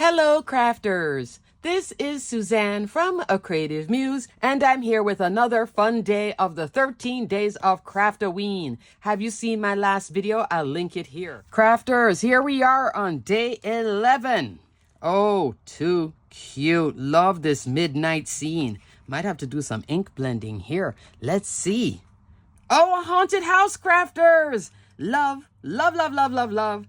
Hello, crafters! This is Suzanne from A Creative Muse, and I'm here with another fun day of the 13 Days of Craftoween. Have you seen my last video? I'll link it here. Crafters, here we are on day 11. Oh, too cute. Love this midnight scene. Might have to do some ink blending here. Let's see. Oh, a haunted house, crafters! Love, love, love, love, love, love.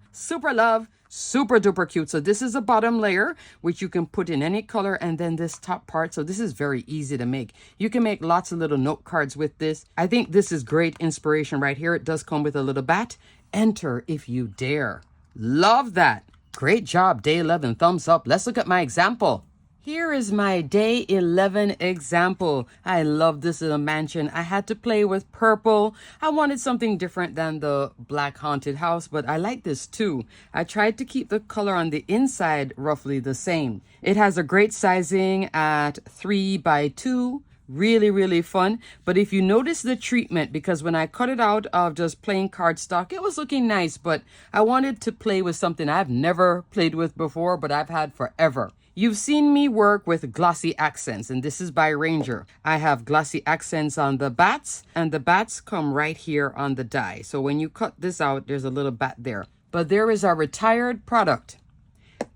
Super duper cute. So this is a bottom layer, which you can put in any color, and then this top part. So this is very easy to make. You can make lots of little note cards with this. I think this is great inspiration right here. It does come with a little bat. Enter if you dare. Love that. Great job, day 11. Thumbs up. Let's look at my example. Here is my day 11 example. I love this little mansion. I had to play with purple. I wanted something different than the black haunted house, but I like this too. I tried to keep the color on the inside roughly the same. It has a great sizing at 3 by 2. Really fun. But if you notice the treatment, because when I cut it out of just plain cardstock, it was looking nice, but I wanted to play with something I've never played with before, but I've had forever. You've seen me work with glossy accents, and this is by Ranger. I have glossy accents on the bats, and the bats come right here on the die. So when you cut this out, there's a little bat there. But there is our retired product.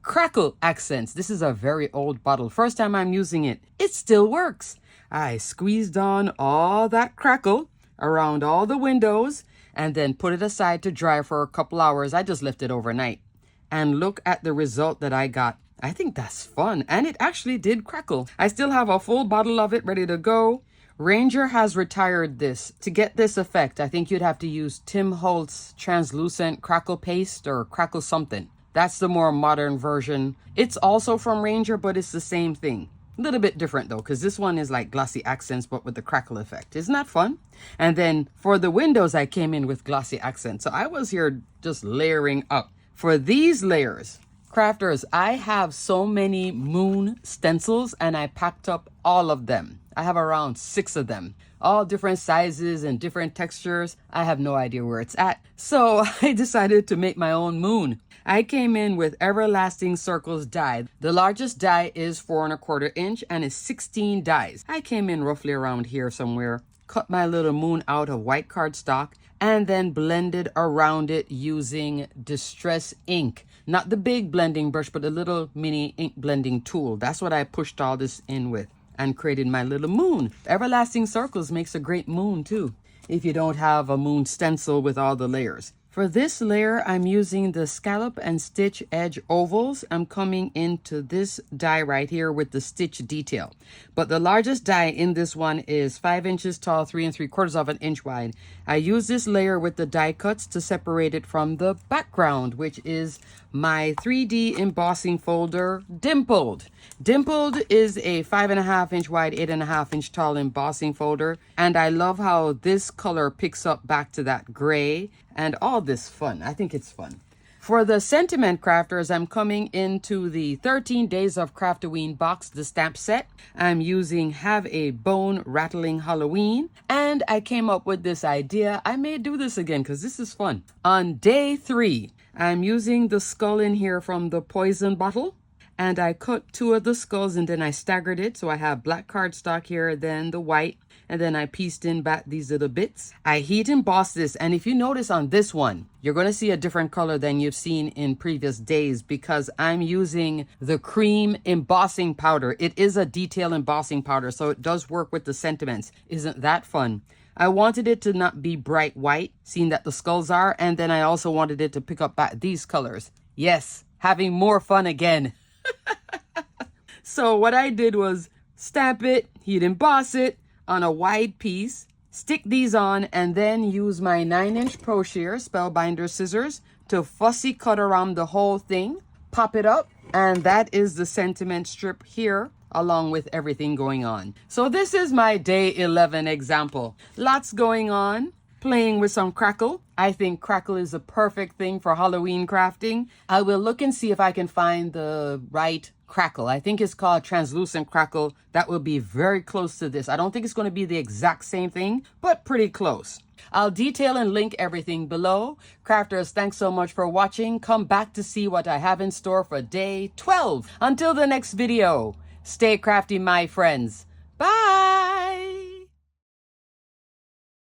Crackle accents. This is a very old bottle. First time I'm using it. It still works. I squeezed on all that crackle around all the windows and then put it aside to dry for a couple hours. I just left it overnight. And look at the result that I got. I think that's fun, and it actually did crackle. I still have a full bottle of it ready to go. Ranger has retired this. To get this effect, I think you'd have to use Tim Holtz translucent crackle paste or crackle something. That's the more modern version. It's also from Ranger, but it's the same thing. A little bit different though, because this one is like glossy accents, but with the crackle effect. Isn't that fun? And then for the windows, I came in with glossy accents. So I was here just layering up. For these layers, crafters, I have so many moon stencils and I packed up all of them. I have around 6 of them, all different sizes and different textures. I have no idea where it's at. So I decided to make my own moon. I came in with Everlasting Circles die. The largest die is 4¼ inch and is 16 dies. I came in roughly around here somewhere, cut my little moon out of white cardstock, and then blended around it using Distress ink. Not the big blending brush, but a little mini ink blending tool. That's what I pushed all this in with and created my little moon. Everlasting Circles makes a great moon too, if you don't have a moon stencil with all the layers. For this layer, I'm using the Scallop and Stitch Edge Ovals. I'm coming into this die right here with the stitch detail. But the largest die in this one is 5 inches tall, 3¾ inch wide. I use this layer with the die cuts to separate it from the background, which is my 3D embossing folder, Dimpled. Dimpled is a 5½ inch wide, 8½ inch tall embossing folder. And I love how this color picks up back to that gray and all this fun. I think it's fun. For the sentiment crafters, I'm coming into the 13 Days of Craftoween Box, the stamp set. I'm using Have a Bone Rattling Halloween. And I came up with this idea. I may do this again because this is fun. On day 3, I'm using the skull in here from the poison bottle. And I cut 2 of the skulls and then I staggered it. So I have black cardstock here, then the white. And then I pieced in back these little bits. I heat embossed this. And if you notice on this one, you're going to see a different color than you've seen in previous days because I'm using the cream embossing powder. It is a detail embossing powder, so it does work with the sentiments. Isn't that fun? I wanted it to not be bright white, seeing that the skulls are. And then I also wanted it to pick up back these colors. Yes, having more fun again. So what I did was stamp it, heat emboss it on a wide piece, stick these on, and then use my 9-inch Pro Shear Spellbinders scissors to fussy cut around the whole thing, pop it up, and that is the sentiment strip here, along with everything going on. So this is my day 11 example. Lots going on. playing with some crackle. I think crackle is a perfect thing for Halloween crafting. I will look and see if I can find the right crackle. I think it's called translucent crackle. That will be very close to this. I don't think it's going to be the exact same thing, but pretty close. I'll detail and link everything below. Crafters, thanks so much for watching. Come back to see what I have in store for day 12. Until the next video, stay crafty, my friends.